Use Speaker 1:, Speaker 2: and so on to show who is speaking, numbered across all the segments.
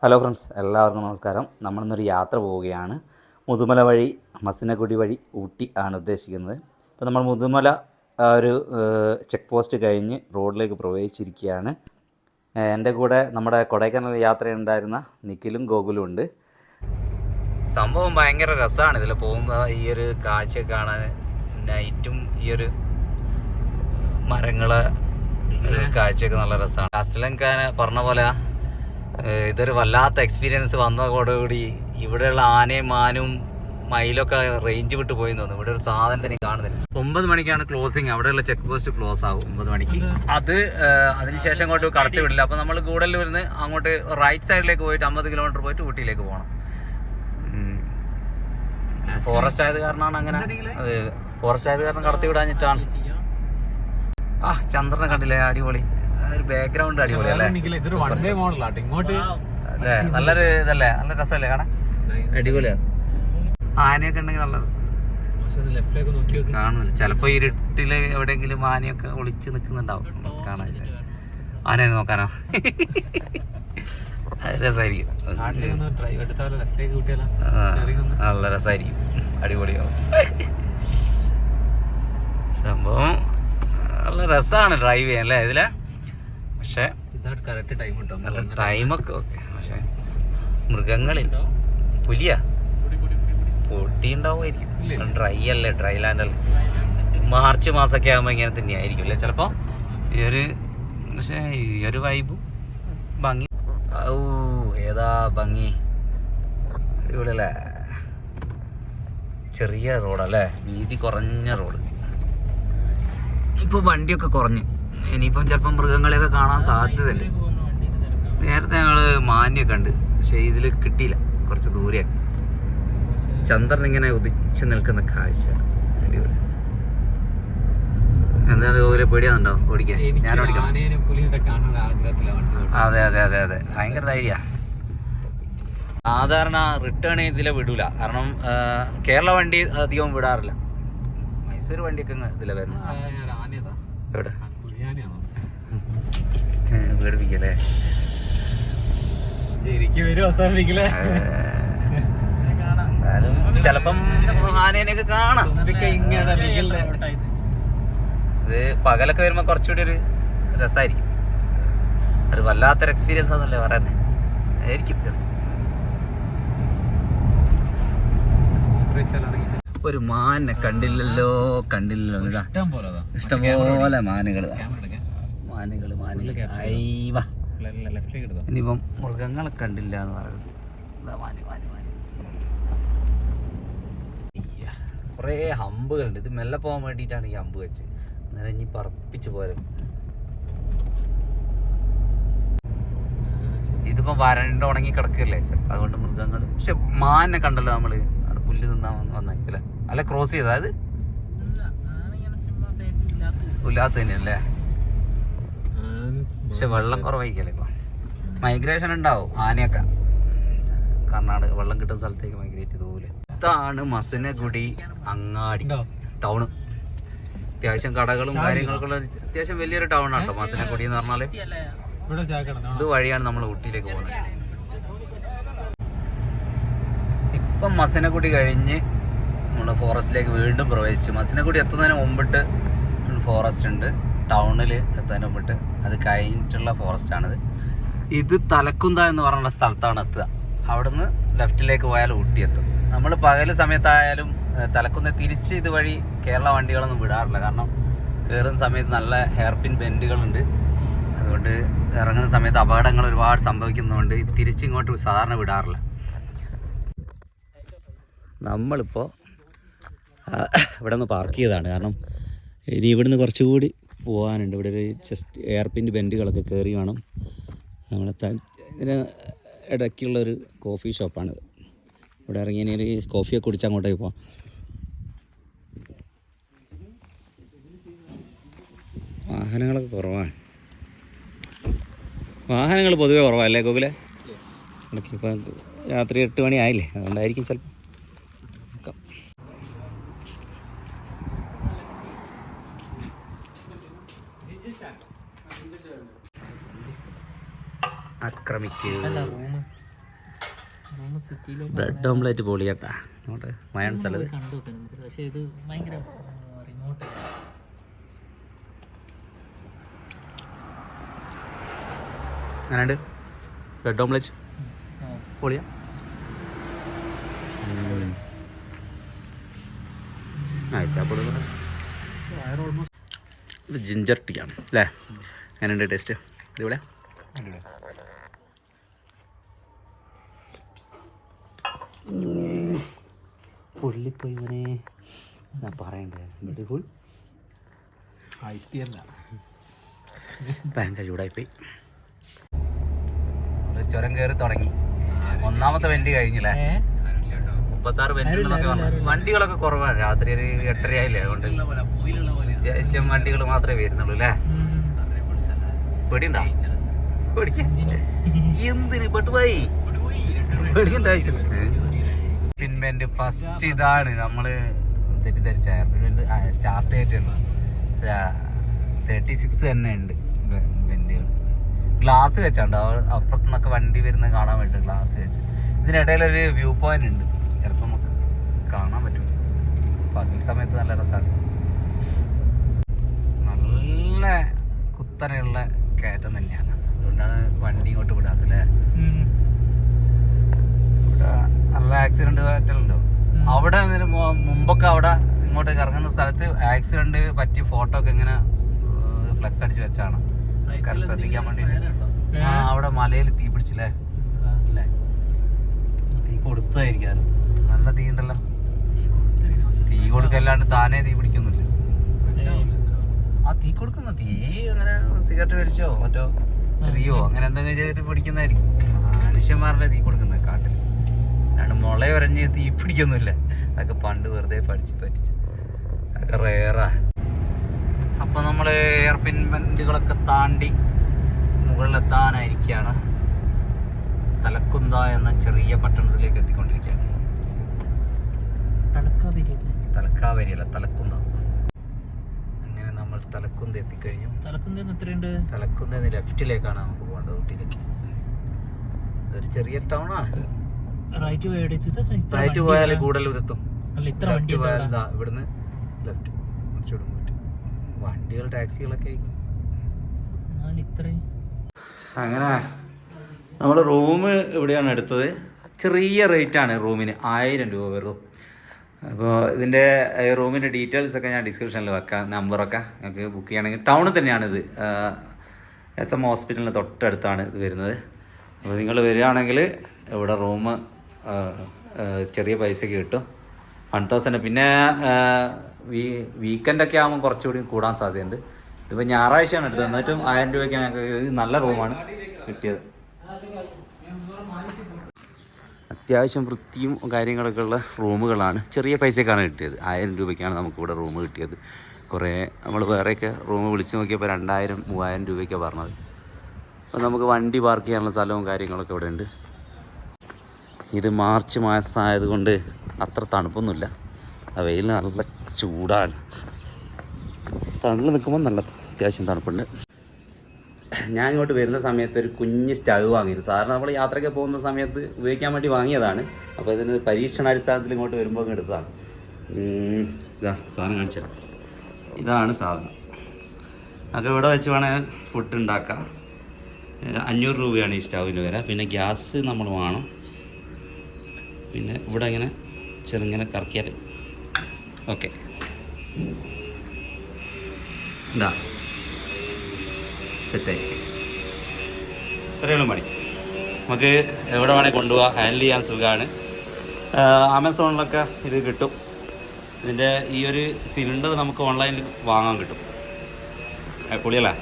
Speaker 1: Hello friends, എല്ലാവർക്കും നമസ്കാരം. നമ്മളിന്നൊരു യാത്ര പോവുകയാണ്. മുതുമല വഴി മസിനഗുഡി വഴി ഊട്ടി ആണ് ഉദ്ദേശിക്കുന്നത്. അപ്പോൾ നമ്മൾ മുതുമല ഒരു ചെക്ക് പോസ്റ്റ് കഴിഞ്ഞ് റോഡിലേക്ക് പ്രവേശിച്ചിരിക്കുകയാണ്. എൻ്റെ കൂടെ നമ്മുടെ കൊടൈക്കനാൽ യാത്രയുണ്ടായിരുന്ന നിഖിലും ഗോകുലും ഉണ്ട്. സംഭവം ഭയങ്കര രസമാണ് ഇതിൽ പോകുന്ന ഈ ഒരു കാഴ്ച കാണാൻ. നൈറ്റും ഈ ഒരു മരങ്ങളെ കാഴ്ചയൊക്കെ നല്ല രസമാണ്. അസ്ലം ഖാൻ പറഞ്ഞ പോലെ ഇതൊരു വല്ലാത്ത എക്സ്പീരിയൻസ് വന്നതോടുകൂടി ഇവിടെയുള്ള ആനയും മാനും മയിലൊക്കെ റേഞ്ച് വിട്ട് പോയി തോന്നുന്നു. ഇവിടെ ഒരു സാധനം തന്നെ കാണുന്നില്ല. 9 മണിക്കാണ് ക്ലോസിങ്. അവിടെയുള്ള ചെക്ക് പോസ്റ്റ് ക്ലോസ് ആകും 9 മണിക്ക്. അതിനുശേഷം അങ്ങോട്ട് കടത്തി വിടില്ല. അപ്പോൾ നമ്മൾ ഗൂഡല്ലൂരിൽ നിന്ന് അങ്ങോട്ട് റൈറ്റ് സൈഡിലേക്ക് പോയിട്ട് 50 കിലോമീറ്റർ പോയിട്ട് ഊട്ടിയിലേക്ക് പോകണം. ഫോറസ്റ്റ് ആയത് കാരണമാണ് അങ്ങനെ. ഫോറസ്റ്റ് ആയത് കാരണം കടത്തി വിടാഞ്ഞിട്ടാണ്. ചന്ദ്രനെ കണ്ടില്ലേ? അടിപൊളി ഒരു ബാക്ക്ഗ്രൗണ്ട്. അടിപൊളി അല്ലേ? അല്ലേ? നല്ലൊരു ഇതല്ലേ? നല്ല രസമല്ലേ കാണാൻ? അടിപൊളിയാണ്. ആനയൊക്കെ ഉണ്ടെങ്കിൽ നല്ല രസം കാണുന്നില്ല. ചിലപ്പോ ഇരുട്ടില് എവിടെയെങ്കിലും ആനയൊക്കെ ഒളിച്ച് നിൽക്കുന്നുണ്ടാവും. കാണാനില്ല. ആനയെ നോക്കാനോ? രസമായിരിക്കും. നല്ല രസമായിരിക്കും. അടിപൊളിയാവും. സംഭവം നല്ല രസമാണ് ഡ്രൈവ് ചെയ്യാൻ അല്ലേ ഇതിലെ. പക്ഷെ ടൈമൊക്കെ ഓക്കെ. പക്ഷെ മൃഗങ്ങളില്ല. പുലിയാ പൊട്ടി ഉണ്ടാവുമായിരിക്കും. ഡ്രൈ അല്ലേ, ഡ്രൈ ലാൻഡ് അല്ലേ. മാർച്ച് മാസമൊക്കെ ആകുമ്പോൾ ഇങ്ങനെ തന്നെയായിരിക്കും അല്ലേ ചിലപ്പോൾ. പക്ഷേ ഈ ഒരു വൈബും ഭംഗി. ഏതാ ഭംഗി! അടിപൊളിയല്ലേ? ചെറിയ റോഡല്ലേ, വീതി കുറഞ്ഞ റോഡ്. ഇപ്പോൾ വണ്ടിയൊക്കെ കുറഞ്ഞു. ഇനിയിപ്പം ചിലപ്പം മൃഗങ്ങളെയൊക്കെ കാണാൻ സാധ്യതയുണ്ട്. നേരത്തെ ഞങ്ങൾ മാന്യൊക്കെ ഉണ്ട്, പക്ഷേ ഇതിൽ കിട്ടിയില്ല. കുറച്ച് ദൂരെയാണ്. ചന്ദ്രൻ ഇങ്ങനെ ഉദിച്ച് നിൽക്കുന്ന കാഴ്ച അടിപൊളി. എന്താണ് ഗോകുലെ, പേടിയാന്നുണ്ടോ ഓടിക്കാൻ? ഞാൻ ഓടിക്കാം. അതെ അതെ അതെ അതെ, ഭയങ്കര ധൈര്യ. സാധാരണ റിട്ടേൺ ഇതിലെ വിടൂല. കാരണം കേരള വണ്ടി അധികം വിടാറില്ല. മൈസൂർ വണ്ടിയൊക്കെ ഇതിലെ വരുന്നത്. എവിടെ പേടിപ്പിക്കല്ലേ? ചിലപ്പം ആനേനെയൊക്കെ കാണാം. ഇത് പകലൊക്കെ വരുമ്പോ കുറച്ചുകൂടി ഒരു രസമായിരിക്കും. ഒരു വല്ലാത്തൊരു എക്സ്പീരിയൻസ് ആണെന്നല്ലേ പറയുന്നത്. ആയിരിക്കും. ഒരു മാനിനെ കണ്ടില്ലല്ലോ. ഇതാ ഇഷ്ടംപോലെ മാനുകള്. ഇനിയിപ്പം മൃഗങ്ങളെ കണ്ടില്ല എന്ന് പറയുന്നത്. കുറേ ഹമ്പുകളുണ്ട്. ഇത് മെല്ലെ പോകാൻ വേണ്ടിയിട്ടാണ് ഈ ഹമ്പ് വെച്ച് നിറഞ്ഞ് പറപ്പിച്ച് പോയത്. ഇതിപ്പോ വരണ്ട് ഉണങ്ങി കിടക്കല്ലേ, അതുകൊണ്ട് മൃഗങ്ങൾ. പക്ഷെ മാനിനെ കണ്ടല്ലോ നമ്മള്. അവിടെ പുല്ല് നിന്നാ വന്നല്ലേ? അല്ല, ക്രോസ് ചെയ്ത അത് ഇല്ലാത്ത തന്നെയല്ലേ? പക്ഷെ വെള്ളം കുറവായിരിക്കല്ലേ ഇപ്പൊ. മൈഗ്രേഷൻ ഉണ്ടാവും ആനയൊക്കെ. കർണാടക വെള്ളം കിട്ടുന്ന സ്ഥലത്തേക്ക് മൈഗ്രേറ്റ് ചെയ്തപോലെ. ഇതാണ് മസിനഗുഡി അങ്ങാടി ടൗണ്. അത്യാവശ്യം കടകളും കാര്യങ്ങൾക്കുള്ള അത്യാവശ്യം വലിയൊരു ടൗൺ ആണ് കേട്ടോ മസിനഗുഡി എന്ന് പറഞ്ഞാല്. ഇത് വഴിയാണ് നമ്മൾ ഊട്ടിയിലേക്ക് പോകുന്നത്. ഇപ്പം മസിനഗുഡി കഴിഞ്ഞ് നമ്മൾ ഫോറസ്റ്റിലേക്ക് വീണ്ടും പ്രവേശിച്ചു. മസിനഗുഡി എത്തുന്നതിന് മുമ്പിട്ട് ഫോറസ്റ്റ് ഉണ്ട്. ടൗണിൽ എത്തുന്നതിന് മുമ്പിട്ട് അത് കഴിഞ്ഞിട്ടുള്ള ഫോറസ്റ്റാണിത്. ഇത് തലക്കുന്ത എന്ന് പറഞ്ഞുള്ള സ്ഥലത്താണ് എത്തുക. അവിടുന്ന് ലെഫ്റ്റിലേക്ക് പോയാൽ ഊട്ടി എത്തും. നമ്മൾ പകൽ സമയത്തായാലും തലക്കുന്ന് തിരിച്ച് ഇതുവഴി കേരള വണ്ടികളൊന്നും വിടാറില്ല. കാരണം കയറുന്ന സമയത്ത് നല്ല ഹെയർപിൻ ബെൻഡുകളുണ്ട്. അതുകൊണ്ട് ഇറങ്ങുന്ന സമയത്ത് അപകടങ്ങൾ ഒരുപാട് സംഭവിക്കുന്നതുകൊണ്ട് തിരിച്ചിങ്ങോട്ട് സാധാരണ വിടാറില്ല. നമ്മളിപ്പോൾ ഇവിടെ നിന്ന് പാർക്ക് ചെയ്തതാണ്. കാരണം ഇനി ഇവിടുന്ന് കുറച്ചുകൂടി പോകാനുണ്ട്. ഇവിടെ ഒരു ജസ്റ്റ് എയർപിൻ്റെ ബെൻഡുകളൊക്കെ കയറി വേണം. നമ്മളെ ഇതിന് ഇടയ്ക്കുള്ളൊരു കോഫി ഷോപ്പാണിത്. ഇവിടെ ഇറങ്ങി ഇനി ഒരു കോഫിയൊക്കെ കുടിച്ച് അങ്ങോട്ടേക്ക് പോവാം. വാഹനങ്ങളൊക്കെ കുറവാണ്. വാഹനങ്ങൾ പൊതുവേ കുറവല്ലേ ഗോകുലെ? ഇപ്പം രാത്രി 8 മണി ആയില്ലേ, അതുകൊണ്ടായിരിക്കും ചിലപ്പോൾ. ആക്രമിക്കൂ. ബ്രെഡ് ഓംലെറ്റ് പൊളിയാട്ടാ. അങ്ങോട്ട് മയാണ് സ്ഥലത്ത്
Speaker 2: പക്ഷേ ഇത് ഭയങ്കര റിമോട്ട്.
Speaker 1: അങ്ങനെയുണ്ട് ബ്രെഡ് ഓംലെറ്റ് പൊളിയാ. ഇത് ജിഞ്ചർ ടീ ആണ് അല്ലേ? എങ്ങനെയുണ്ട് ടേസ്റ്റ്? ഇതുപോലെ പൊള്ളിപ്പോയി ഇവനെ ഞാൻ പറയണ്ടേ. ബ്യൂട്ടിഫുൾ
Speaker 2: ഐസ് ടീ അല്ല,
Speaker 1: ഭയങ്കര ചൂടായിപ്പോയി. ചുരം കയറി തുടങ്ങി. ഒന്നാമത്തെ വെന്റ് കഴിഞ്ഞില്ലേ? 36 വെന്റുണ്ടെന്നൊക്കെ പറഞ്ഞു. വണ്ടികളൊക്കെ കുറവാണ്. രാത്രി ഒരു 8:30 ആയില്ലേ? അതുകൊണ്ട് അത്യാവശ്യം വണ്ടികൾ മാത്രമേ വരുന്നുള്ളൂ അല്ലേ? പേടിയുണ്ടോ? എന്തിന് പെട്ടുപോയി? പേടിക്കണ്ട ആവശ്യം. പിൻമെന്റ് ഫസ്റ്റ് ഇതാണ്. നമ്മള് തെറ്റിദ്ധരിച്ച സ്റ്റാർട്ട് ചെയ്തിട്ടുണ്ട്. 36 തന്നെ ഉണ്ട് വെന്റുകൾ. ഗ്ലാസ് വെച്ചാണ്ട് അപ്പുറത്തുനിന്നൊക്കെ വണ്ടി വരുന്നത് കാണാൻ പറ്റും. ഗ്ലാസ് വെച്ച് ഇതിനിടയിലൊരു വ്യൂ പോയിന്റ് ഉണ്ട്. ചിലപ്പോൾ നമുക്ക് കാണാൻ പറ്റും. പകൽ സമയത്ത് നല്ല രസമാണ്. നല്ല കുത്തനെയുള്ള കയറ്റം തന്നെയാണ്. അതുകൊണ്ടാണ് വണ്ടി ഇങ്ങോട്ട് വിടാത്തല്ലേ? ഇവിടെ നല്ല ആക്സിഡന്റ് പറ്റലുണ്ടോ? അവിടെ മുമ്പൊക്കെ അവിടെ ഇങ്ങോട്ടേക്ക് ഇറങ്ങുന്ന സ്ഥലത്ത് ആക്സിഡന്റ് പറ്റിയ ഫോട്ടോ ഒക്കെ ഇങ്ങനെ ഫ്ലെക്സ് അടിച്ച് വെച്ചാണ് ശ്രദ്ധിക്കാൻ വേണ്ടി. അവിടെ മലയിൽ തീ പിടിച്ചില്ലേ? അല്ലേ? തീ കൊടുത്തായിരിക്കും. നല്ല തീ ഉണ്ടല്ലോ. തീ കൊടുക്കല്ലാണ്ട് താനേ തീ പിടിക്കുന്നില്ല. ആ തീ കൊടുക്കുന്ന തീ അങ്ങനെ സിഗരറ്റ് വലിച്ചോ മറ്റോ എറിയോ അങ്ങനെ എന്തെങ്കിലും ചെയ്തിട്ട് പിടിക്കുന്നതായിരിക്കും. മനുഷ്യന്മാരുടെ തീ കൊടുക്കുന്നത് കാട്ടിൽ. അല്ലാണ്ട് മുള വരഞ്ഞ് തീ പിടിക്കൊന്നുമില്ല. അതൊക്കെ പണ്ട് വെറുതെ പറ്റിച്ച് അതൊക്കെ റേറാ. അപ്പോൾ നമ്മൾ എയർ പിൻ ബെൻഡുകളൊക്കെ താണ്ടി മുകളിലെത്താനായിരിക്കുകയാണ്. തലക്കുന്ത എന്ന ചെറിയ പട്ടണത്തിലേക്ക് എത്തിക്കൊണ്ടിരിക്കുകയാണ്. തലക്കാവരിയല്ല, തലക്കുന്ത. അങ്ങനെ നമ്മൾ തലക്കുന്ത എത്തിക്കഴിഞ്ഞു. തലക്കുന്ന് ലെഫ്റ്റിലേക്കാണ് നമുക്ക് പോകേണ്ടത്, ഊട്ടിയിലേക്ക്. ഒരു ചെറിയ ടൗൺ ആണ്. റൈറ്റ് പോയാൽ ഗൂഡല്ലൂരെത്തും. ഇവിടുന്ന് ലെഫ്റ്റ് കുറച്ചുകൂടെ പോയിട്ട് വണ്ടികൾ ടാക്സികളൊക്കെ ആയിരിക്കും. അങ്ങനെ നമ്മൾ റൂം ഇവിടെയാണ് എടുത്തത്. ചെറിയ റേറ്റാണ് റൂമിന്, 1000 രൂപ വെറും. അപ്പോൾ ഇതിൻ്റെ റൂമിൻ്റെ ഡീറ്റെയിൽസൊക്കെ ഞാൻ ഡിസ്ക്രിപ്ഷനിൽ വെക്കാം. നമ്പറൊക്കെ ഞങ്ങൾക്ക് ബുക്ക് ചെയ്യണമെങ്കിൽ. ടൗണിൽ തന്നെയാണിത്. SM ഹോസ്പിറ്റലിന് തൊട്ടടുത്താണ് ഇത് വരുന്നത്. അപ്പോൾ നിങ്ങൾ വരികയാണെങ്കിൽ ഇവിടെ റൂം ചെറിയ പൈസയ്ക്ക് കിട്ടും, 1000. പിന്നെ വീക്കെൻഡൊക്കെ ആകുമ്പോൾ കുറച്ചുകൂടി കൂടാൻ സാധ്യതയുണ്ട്. ഇതിപ്പോൾ ഞായറാഴ്ചയാണ് എടുത്തത്, എന്നിട്ടും 1000 രൂപയ്ക്ക് ഞങ്ങൾക്ക് നല്ല റൂമാണ് കിട്ടിയത്. അത്യാവശ്യം വൃത്തിയും കാര്യങ്ങളൊക്കെ ഉള്ള റൂമുകളാണ്. ചെറിയ പൈസക്കാണ് കിട്ടിയത്. 1000 രൂപയ്ക്കാണ് നമുക്കിവിടെ റൂം കിട്ടിയത്. കുറേ നമ്മൾ വേറെയൊക്കെ റൂം വിളിച്ച് നോക്കിയപ്പോൾ 2000, 3000 രൂപയ്ക്കാണ് പറഞ്ഞത്. അപ്പോൾ നമുക്ക് വണ്ടി പാർക്ക് ചെയ്യാനുള്ള സ്ഥലവും കാര്യങ്ങളൊക്കെ ഇവിടെ ഉണ്ട്. ഇത് മാർച്ച് മാസമായതുകൊണ്ട് അത്ര തണുപ്പൊന്നുമില്ല. വെയിൽ നല്ല ചൂടാണ്. തണുപ്പ് നിൽക്കുമ്പോൾ നല്ല അത്യാവശ്യം തണുപ്പുണ്ട്. ഞാൻ ഇങ്ങോട്ട് വരുന്ന സമയത്ത് ഒരു കുഞ്ഞ് സ്റ്റവ് വാങ്ങിയിരുന്നു. സാധാരണ നമ്മൾ യാത്രയ്ക്ക് പോകുന്ന സമയത്ത് ഉപയോഗിക്കാൻ വേണ്ടി വാങ്ങിയതാണ്. അപ്പോൾ ഇതിന് പരീക്ഷണാടിസ്ഥാനത്തിൽ ഇങ്ങോട്ട് വരുമ്പോൾ എടുത്തതാണ്. ഇതാ സാധനം കാണിച്ചാൽ ഇതാണ് സാധനം. അത് ഇവിടെ വെച്ച് വേണേൽ ഫുഡ് ഉണ്ടാക്കാം. 500 രൂപയാണ് ഈ സ്റ്റൗവിന് വില. പിന്നെ ഗ്യാസ് നമ്മൾ വേണം. പിന്നെ ഇവിടെ ഇങ്ങനെ ചെറുങ്ങനെ കറക്കിയാൽ ഓക്കെ. ഇതാ സെറ്റായി. ഇത്രയുള്ള പണി. നമുക്ക് എവിടെ വേണേൽ കൊണ്ടുപോകാം, ഹാൻഡിൽ ചെയ്യാൻ സുഖമാണ്. ആമസോണിലൊക്കെ ഇത് കിട്ടും. ഇതിൻ്റെ ഈ ഒരു സിലിണ്ടർ നമുക്ക് ഓൺലൈനിൽ വാങ്ങാൻ കിട്ടും. പൊളിയല്ലേ?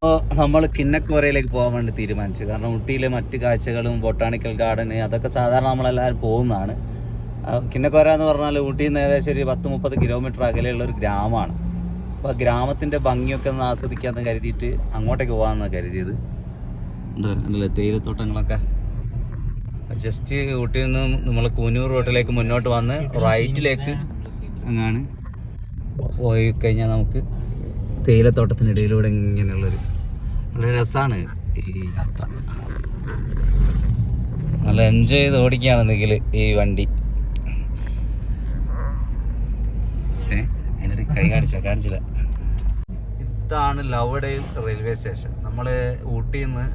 Speaker 1: അപ്പോൾ നമ്മൾ കിന്നക്കോരയിലേക്ക് പോകാൻ വേണ്ടി തീരുമാനിച്ചു. കാരണം ഊട്ടിയിലെ മറ്റ് കാഴ്ചകളും ബൊട്ടാണിക്കൽ ഗാർഡന് അതൊക്കെ സാധാരണ നമ്മളെല്ലാവരും പോകുന്നതാണ്. കിന്നക്കോര എന്ന് പറഞ്ഞാൽ ഊട്ടിയിൽ നിന്ന് ഏകദേശം ഒരു 10-30 കിലോമീറ്റർ അകലെയുള്ളൊരു ഗ്രാമമാണ്. അപ്പോൾ ഗ്രാമത്തിൻ്റെ ഭംഗിയൊക്കെ ഒന്ന് ആസ്വദിക്കാമെന്ന് കരുതിയിട്ട് അങ്ങോട്ടേക്ക് പോകാമെന്നാണ് കരുതിയത്. ഉണ്ടല്ലേ തേയിലത്തോട്ടങ്ങളൊക്കെ. ജസ്റ്റ് ഊട്ടിയിൽ നിന്ന് നമ്മൾ കൂനൂർ റോട്ടിലേക്ക് മുന്നോട്ട് വന്ന് റൈറ്റിലേക്ക് അങ്ങാണ് പോയി കഴിഞ്ഞാൽ നമുക്ക് തേയിലത്തോട്ടത്തിനിടയിലൂടെ ഇങ്ങനെയുള്ളൊരു നല്ല രസമാണ് ഈ യാത്ര. നല്ല നല്ല എൻജോയ് ചെയ്ത് ഓടിക്കുകയാണെന്നെങ്കിൽ ഈ വണ്ടി. അതിൻ്റെ കൈ കാണിച്ചില്ല. ഇതാണ് ലവ്ഡേൽ റെയിൽവേ സ്റ്റേഷൻ. നമ്മൾ ഊട്ടിയിൽ നിന്ന്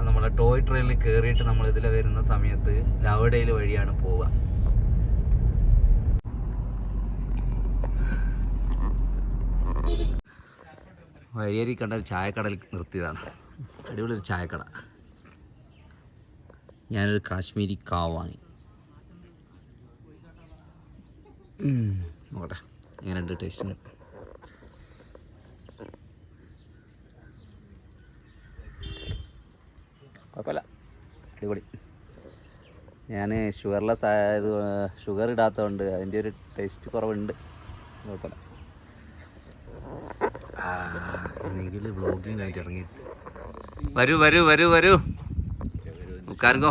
Speaker 1: നമ്മളെ ടോയ് ട്രെയിനിൽ കയറിയിട്ട് നമ്മൾ ഇതിൽ വരുന്ന സമയത്ത് ലവ്ഡേൽ വഴിയാണ് പോവുക. വഴിയേരി കണ്ട ഒരു ചായക്കടയിൽ നിർത്തിയതാണ്. അടിപൊളി ഒരു ചായക്കട. ഞാനൊരു കാശ്മീരി കാവ് വാങ്ങി. നോക്കട്ടെ എങ്ങനെയുണ്ട് ടേസ്റ്റ്. കുഴപ്പമില്ല, അടിപൊളി. ഞാൻ ഷുഗർലെസ് ആയത്, ഷുഗർ ഇടാത്തതുകൊണ്ട് അതിൻ്റെ ഒരു ടേസ്റ്റ് കുറവുണ്ട്. കുഴപ്പമില്ല. നിഖിൽ വ്ളോഗിങ് ആയിട്ട് ഇറങ്ങിയിട്ട് വരൂ ഉക്കാർക്കോ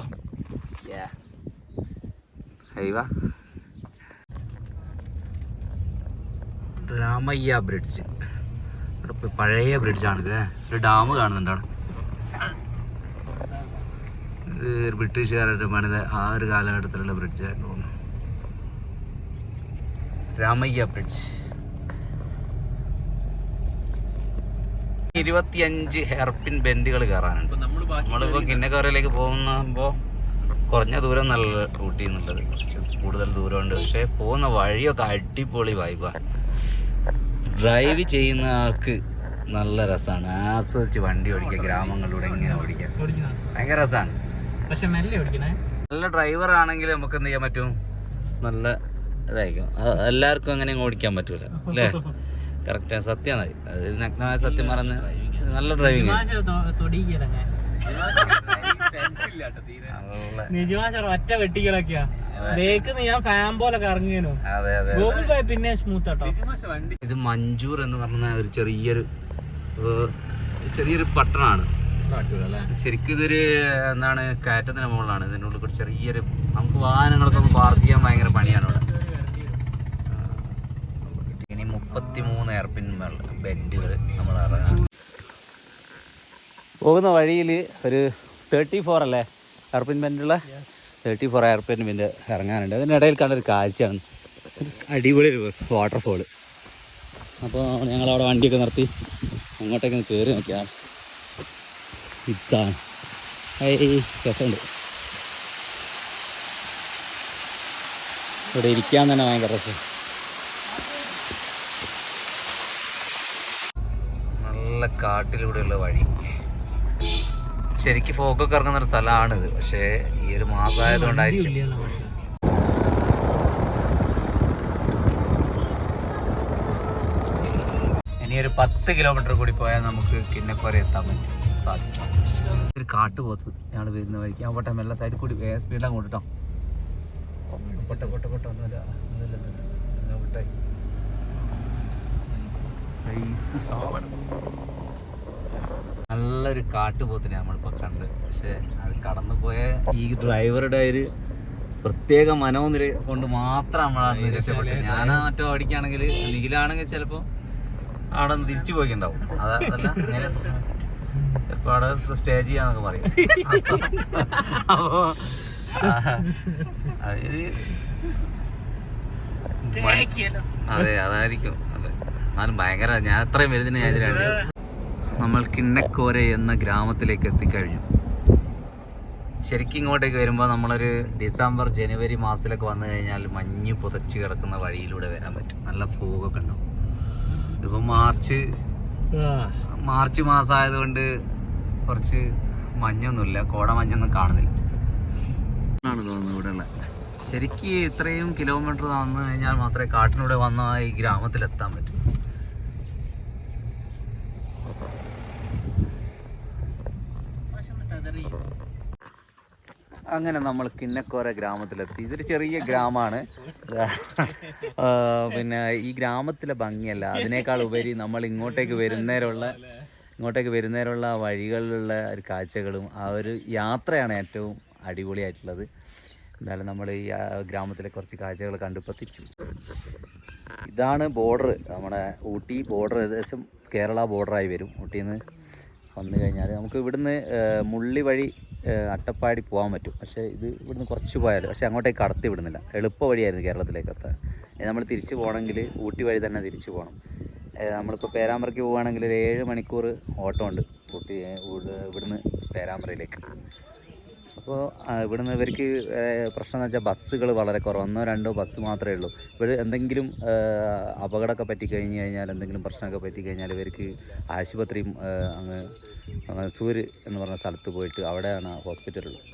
Speaker 1: ഹൈവാ. രാമയ്യ ബ്രിഡ്ജ്, പഴയ ബ്രിഡ്ജാണിത്. ഒരു ഡാം കാണുന്നുണ്ട് അവിടെ. ഇത് ബ്രിട്ടീഷുകാരുടെ പണിത് ആ ഒരു കാലഘട്ടത്തിലുള്ള ബ്രിഡ്ജായിരുന്നു തോന്നുന്നു. രാമയ്യ ബ്രിഡ്ജ്. 25 ഹെയർപിൻ ബെൻഡുകൾ കയറാനുണ്ട്. നമ്മളിപ്പോൾ കിന്നക്കോറയിലേക്ക് പോകുമ്പോൾ കുറഞ്ഞ ദൂരം നല്ല ഊട്ടി എന്നുള്ളത്, കുറച്ച് കൂടുതൽ ദൂരമുണ്ട്. പക്ഷേ പോകുന്ന വഴിയൊക്കെ അടിപൊളി വൈബാണ്. ഡ്രൈവ് ചെയ്യുന്ന ആൾക്ക് നല്ല രസമാണ്, ആസ്വദിച്ച് വണ്ടി ഓടിക്കുക. ഗ്രാമങ്ങളിലൂടെ ഇങ്ങനെ ഓടിക്കാൻ ഭയങ്കര രസമാണ്. നല്ല ഡ്രൈവർ ആണെങ്കിൽ നമുക്ക് എന്ത് ചെയ്യാൻ പറ്റും, നല്ല ഇതായിരിക്കും. എല്ലാവർക്കും അങ്ങനെ ഓടിക്കാൻ പറ്റൂല അല്ലേ? കറക്റ്റ് സത്യമാണ് അത്. നഗ്നമായ സത്യം പറഞ്ഞ് നല്ല ഡ്രൈവിങ്.
Speaker 2: ഒറ്റ വെട്ടികളൊക്കെയാ ഞാൻ ഫാൻ പോലെ കറങ്ങിയോ. പിന്നെ സ്മൂത്ത് ആട്ടോ.
Speaker 1: ഇത് മഞ്ചൂർ എന്ന് പറഞ്ഞ ഒരു ചെറിയൊരു പട്ടണമാണ്. ശരിക്കും ഇതൊരു എന്താണ്, കയറ്റത്തിന് മുകളിലാണ്. ഇതിൻ്റെ ഉള്ളിൽ കൂടി ചെറിയൊരു, നമുക്ക് വാഹനങ്ങളൊക്കെ ഒന്ന് പാർക്ക് ചെയ്യാൻ ഭയങ്കര പണിയാണ് ഇവിടെ. ഇനി 33 എയർപിൻ ബെൻഡുകൾ നമ്മൾ ഇറങ്ങാം. പോകുന്ന വഴിയിൽ ഒരു 34 അല്ലേ എയർപിൻ ബെൻഡുള്ള 34 എയർപിൻ ബെൻഡ് ഇറങ്ങാനുണ്ട്. അതിനിടയിൽ കണ്ടൊരു കാഴ്ചയാണ്, അടിപൊളി ഒരു വാട്ടർഫോള്. അപ്പോൾ ഞങ്ങളവിടെ വണ്ടിയൊക്കെ നിർത്തി അങ്ങോട്ടേക്ക് കയറി നോക്കിയാണ്. ഇതാണ് രസമുണ്ട്. ഇവിടെ ഇരിക്കാൻ തന്നെ ഭയങ്കര രസം. നല്ല കാട്ടിലൂടെയുള്ള വഴി. ശരിക്കും ഫോക്കൊക്കെ ഇറങ്ങുന്ന ഒരു സ്ഥലമാണിത്. പക്ഷേ ഈ ഒരു മാസമായതുകൊണ്ടായിരിക്കും. ഇനി ഒരു 10 കിലോമീറ്റർ കൂടി പോയാൽ നമുക്ക് കിന്നക്കോര എത്താൻ പറ്റും, സാധിക്കും. ഒരു കാട്ടുപോത്ത് ഞങ്ങൾ വരുന്ന വഴിക്ക് അവിടെ മെല്ലെ സൈഡിൽ കൂടി സ്പീഡിലാണ് കൊണ്ടിട്ടോ. നല്ലൊരു കാട്ടുപോത്തിനെ നമ്മളിപ്പോൾ കണ്ട്. പക്ഷെ അത് കടന്നു പോയ ഈ ഡ്രൈവറുടെ ഒരു പ്രത്യേക മനോനില കൊണ്ട് മാത്രം നമ്മളാണ് രക്ഷപ്പെട്ടത്. ഞാനാ മറ്റോ ഓടിക്കുകയാണെങ്കിൽ, നിഖിലാണെങ്കിൽ ചിലപ്പോൾ അവിടെ നിന്ന് തിരിച്ചു പോയിണ്ടാവും. അതല്ല അങ്ങനെ ചിലപ്പോൾ അവിടെ സ്റ്റേ ചെയ്യാന്നൊക്കെ പറയും. അപ്പോൾ അതൊരു അതെ അതായിരിക്കും. അതെ, എന്നാലും ഭയങ്കര, ഞാൻ അത്രയും വലുതിന് ഞാൻ ഇതിനാണ്. നമ്മൾ കിന്നക്കോര എന്ന ഗ്രാമത്തിലേക്ക് എത്തിക്കഴിഞ്ഞു. ശരിക്കും ഇങ്ങോട്ടേക്ക് വരുമ്പോൾ നമ്മളൊരു ഡിസംബർ ജനുവരി മാസത്തിലൊക്കെ വന്നു കഴിഞ്ഞാൽ മഞ്ഞ് പുതച്ച് കിടക്കുന്ന വഴിയിലൂടെ വരാൻ പറ്റും. നല്ല ഫോഗൊക്കെ ഉണ്ടാവും. ഇതിപ്പോൾ മാർച്ച് മാസമായതുകൊണ്ട് കുറച്ച് മഞ്ഞൊന്നുമില്ല, കോടമഞ്ഞൊന്നും കാണുന്നില്ല ആണ് തോന്നുന്നു ഇവിടെ ഉള്ള. ശരിക്കും ഇത്രയും കിലോമീറ്റർ വന്നു കഴിഞ്ഞാൽ മാത്രമേ കാട്ടിലൂടെ വന്ന ഈ ഗ്രാമത്തിലെത്താൻ പറ്റൂ. അങ്ങനെ നമ്മൾ കിന്നക്കോര ഗ്രാമത്തിലെത്തി. ഇതൊരു ചെറിയ ഗ്രാമമാണ്. പിന്നെ ഈ ഗ്രാമത്തിലെ ഭംഗിയല്ല, അതിനേക്കാൾ ഉപരി നമ്മൾ ഇങ്ങോട്ടേക്ക് വരുന്നേരമുള്ള വഴികളിലുള്ള ഒരു കാഴ്ചകളും ആ ഒരു യാത്രയാണ് ഏറ്റവും അടിപൊളിയായിട്ടുള്ളത്. എന്തായാലും നമ്മൾ ഈ ഗ്രാമത്തിലെ കുറച്ച് കാഴ്ചകൾ കണ്ടിപ്പോൾ തിരിച്ചു. ഇതാണ് ബോർഡർ, നമ്മുടെ ഊട്ടി ബോർഡർ. ഏകദേശം കേരള ബോർഡറായി വരും. ഊട്ടിയിൽ നിന്ന് വന്നു കഴിഞ്ഞാൽ നമുക്ക് ഇവിടുന്ന് മുള്ളി വഴി അട്ടപ്പാടി പോകാൻ പറ്റും. പക്ഷേ ഇത് ഇവിടുന്ന് കുറച്ച് പോയാൽ, പക്ഷേ അങ്ങോട്ടേക്ക് കടത്തി വിടുന്നില്ല. എളുപ്പ വഴിയായിരുന്നു കേരളത്തിലേക്ക് എത്താൻ. നമ്മൾ തിരിച്ച് പോകണമെങ്കിൽ ഊട്ടി വഴി തന്നെ തിരിച്ച് പോകണം. നമ്മളിപ്പോൾ പേരാമ്പ്രയ്ക്ക് പോവുകയാണെങ്കിൽ ഒരു 7 മണിക്കൂർ ഓട്ടം ഉണ്ട് ഊട്ടി ഇവിടുന്ന് പേരാമ്പ്രയിലേക്ക്. അപ്പോൾ ഇവിടുന്ന് ഇവർക്ക് പ്രശ്നം എന്ന് വെച്ചാൽ ബസ്സുകൾ വളരെ കുറവ്, 1-2 ബസ് മാത്രമേ ഉള്ളൂ. ഇവിടെ എന്തെങ്കിലും അപകടമൊക്കെ പറ്റിക്കഴിഞ്ഞ് കഴിഞ്ഞാൽ, എന്തെങ്കിലും പ്രശ്നമൊക്കെ പറ്റിക്കഴിഞ്ഞാൽ ഇവർക്ക് ആശുപത്രിയും അങ്ങ് സൂര് എന്ന് പറഞ്ഞ സ്ഥലത്ത് പോയിട്ട് അവിടെയാണ് ഹോസ്പിറ്റലുള്ളത്.